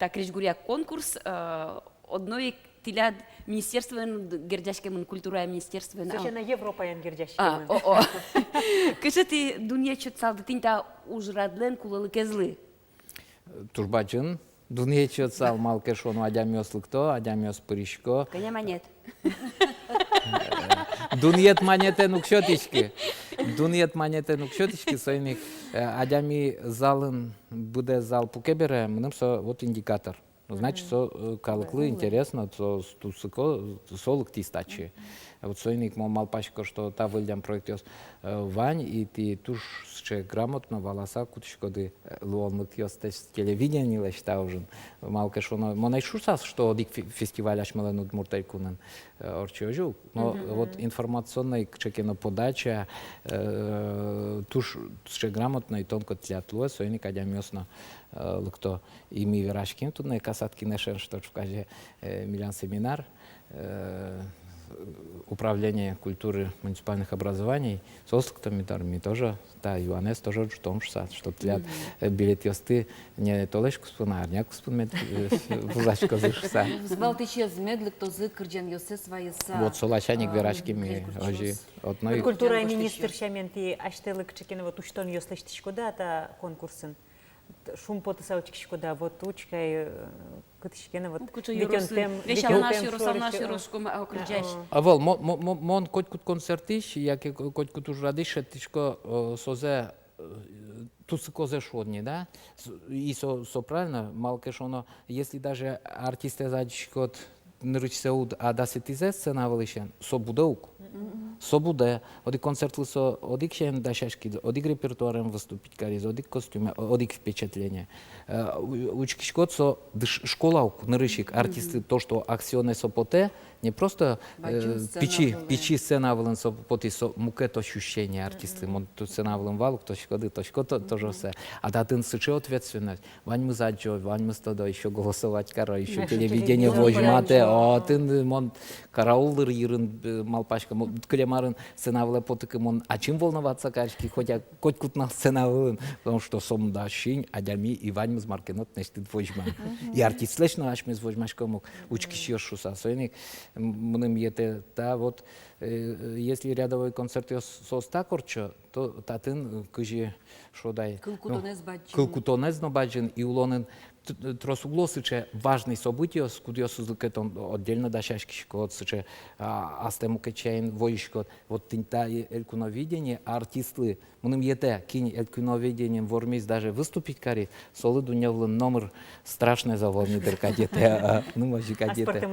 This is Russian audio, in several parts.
так речгуря конкурс одной тиляд министерства гердяшкемын культура министерства. Совершенно Европаян гердяшкемын. Кышыты дуния чөтсалды тинта ужрадлен кулалы кезлы. Турбачын, дуния чөтсал малкешону адямёслыкто, адямёс пыришко. Конечно, нет. Дуниет манетен укшотички. Дуниет манетен укшотички, сойник адями залын, буде зал пукебере, мным со вот индикатор. Значит, со калыклы интересно, со стусыко, солык тистачи. Вот сойник мал пачко, что та выльдям проектёс вань, и ты туж ще грамотно волоса кутышкоды луонлык ёстеш телевидение лешта ужин. Малка шоно, монай шурсас, что одик фестиваль ашмелен удмуртайкунен орчожу. Но вот информационная чекино подача туж ще грамотно и тонко тлятло, сойник адямёсно лыкто. И ми верашкин тут на касатки нешен, что в каждый миллион семинар управление культуры муниципальных образований, сослктами тоже, да, ЮАНС тоже в том же, что для билет ёсты не толечку спунар, не спунмет вузачко зышса. Збалтиче змедлик то зыкырджен ёсе свои са. Вот солачаник верашкими ожи одной. Культура министр шаменти аштелык чекино вот уштон ёслештичко да та конкурсын. Шум потасаучки да вот учкой кытышкена вот Вешалнаши роском окружаешь. А вол мон котькут концертиш, як котькут уж радиш, тишко созе тут козе шодни, да? И со правильно малкешоно, если даже артисты задичкот нырычсеуд, а дасетизе сцена вылышен, со будаук. Со буде, одик концертлы со, одик шен дашашки, одик репертуарем выступить кариз, одик костюме, одик впечатление. Учкишкот со школаук, нырычик, артисты, то, что акционы со поте, не просто печи сцена вылын со поте, со мукет ощущения артисты, мон тут сцена вылын валук, то шкоды, то шкото, тоже все. А да тын сыче ответственность, вань мы заджо, вань мы стодо, еще голосовать кара, еще телевидение возьмате, а тын мон караулыр ирын малпашка, клемарын сценавле потыки мон, а чем волноваться качки, хотя коть кутнал сценавлын, потому что сом да щинь, адями и вань мы с маркенот нечтит возьма. И артист слышно, аж мы с возьмашком учкиш ёшуса, сойник, мным ете, да, вот, если рядовой концерт соста корчо, то татын кыжи шодай. Кылкутонез но баджин и улонен тросуглосыче важный событие, скудиос узлыкетон отдельно дашашкишко, отсыче астему кечейн воишко, вот тинта элькуновидение, артисты, мным ете, кинь элькуновидением вормис даже выступить кари, солы дуневлен номер страшное заволни деркадете, ну можи кадете.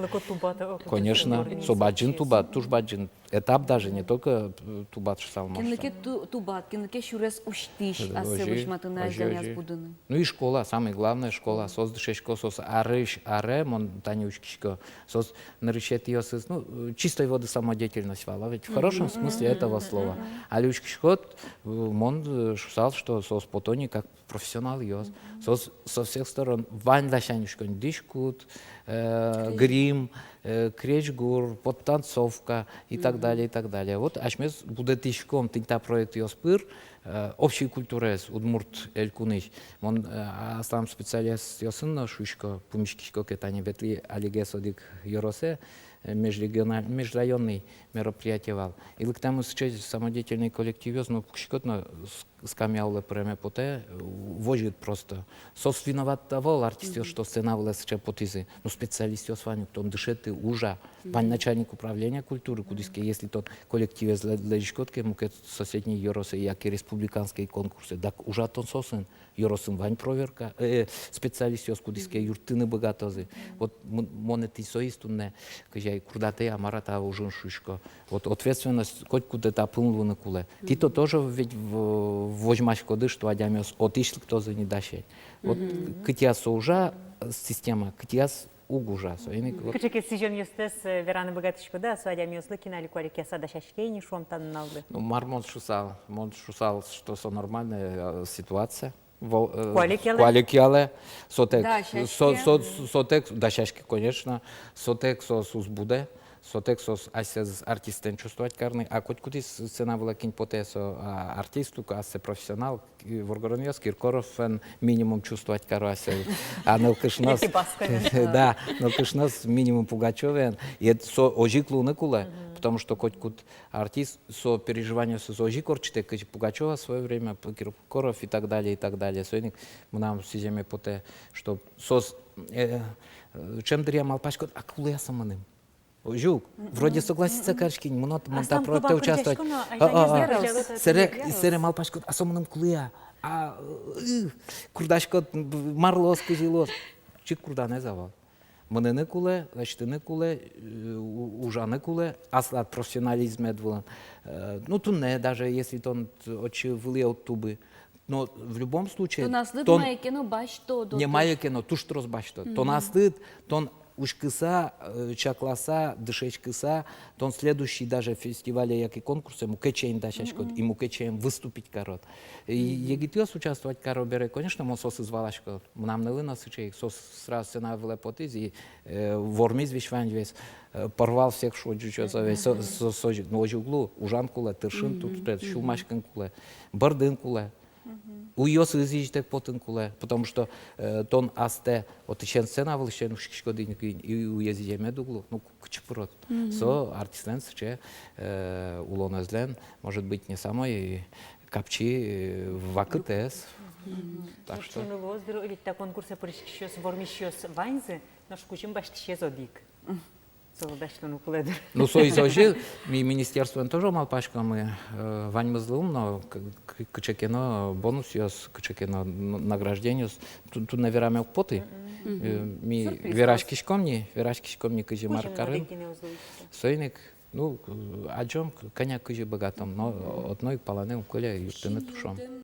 Конечно, собаджин тубат, туж баджин, этап даже не только тубат шсал может. Кенлеке тубат, кенлеке шурес уштиш, а се вышматына заняс будыны. Ну и школа, самое главное школа. Соз дышешко, соз аре, мон танючкишко, соз нарышетиосыз, ну, чистой воды самодеятельность вала, ведь в хорошем смысле этого слова. А лючкишкот, мон шусал, что соз потони как профессионал ёс. Соз со всех сторон вань лащанюшко, дишкут, грим, кречгур, подтанцовка и так далее, и так далее. Вот ашмес будет тишком тинта проект ёспыр, общей культуры удмурт элькуныш. Он сам специалист ёсын шушко пумишкишко кетани ветли алигес одик ёросе межрайонный мероприятие вал. И к тому сейчас самодеятельный коллектив ёс, но пукшкотно скамьяуле преме поте вожит просто. Сос виноват того артист, что сцена вла сейчас потизы. Но специалист ёс ваню, он дышет уже. Вань начальник управления культуры, кудиске, если тот коллектив для шкотки, мукет соседние ёросы, як и республиканские конкурсы, так уже тон сосен ёросым вань проверка, специалист ёс кудиске юртыны богатозы. Вот монеты соистунне, кажай курдате амарата уже шушко. Вот ответственность хоть куда-то пылвуны куле. Тито тоже ведь возьмаш коды, что адямёс отишл кто за не дашей. Вот кытяс уже система, кытяс угужа. Кычеке сижен юстес вераны богатышко да, суадям юслы кинали колики сада шашкейни шом танналды. Ну мон шусал, что со нормальная ситуация. Куаликеле. Сотек, дашашки, конечно, сотек сос узбуде, сотек сос асез артистен чувствовать карны, а коть кутис сцена была кинь поте со артисту, асе профессионал, Воргороньос, Киркоров минимум чувствовать кару асе, а нелкышнос, да, нелкышнос минимум Пугачевен, и это со ожиклу некуле, потому что коть кут артист со переживания со ожикорчите, как Пугачева в свое время, Киркоров и так далее, и так далее. Сойник мы нам сидим поте, что сос чем дрия малпашко, а куле я саманим. Жук, вроде согласится каршкин, монта проекта участвовать. Сере малпашко, а саманим куле, а курдашко марлос кижилос. Чик курда не завал. Мене не куле, значит не куле, уже не куле, аслат профессионализм это. Ну то не, даже если он очи влиял тубы. Но в любом случае... То наслед тон має кіно бачто. не має кіно, туш трос бачто. То наслед, тон уж киса, чакласа, дышеч киса, тон следующий даже фестивале, як и конкурсы, ему кечеем дашечко, ему кечеем выступить карот. И егитиос участвовать каро бере, конечно, мо сос извалашко, нам не выносычей, сос сразу сцена в лепотиз, и вормиз вишвань весь, порвал всех шоджу, что за весь, но ожи углу, ужанкуле, тыршин, тут шулмашканкуле, бардынкуле. У Йосы изижите потенкуле, потому что тон асте, вот еще сцена был еще шкодинки и уезжие медуглу, ну кучпорот. Со артистен че улонезлен, может быть не самой капчи вакытес. Так что. Ну воздух или та конкурсы поричкищос, вормищос вайнзы, наш кучим баштищез одик. Ну, соизожи, министерство тоже малпашка мы вань мызлым, но качекено бонус ёс, качекено награждение, тут наверное поты. Ми верашкишкомни кыжи маркарын. Сойник, ну, аджом коня кыжи богатом, но одной полонем коля юртыны тушом.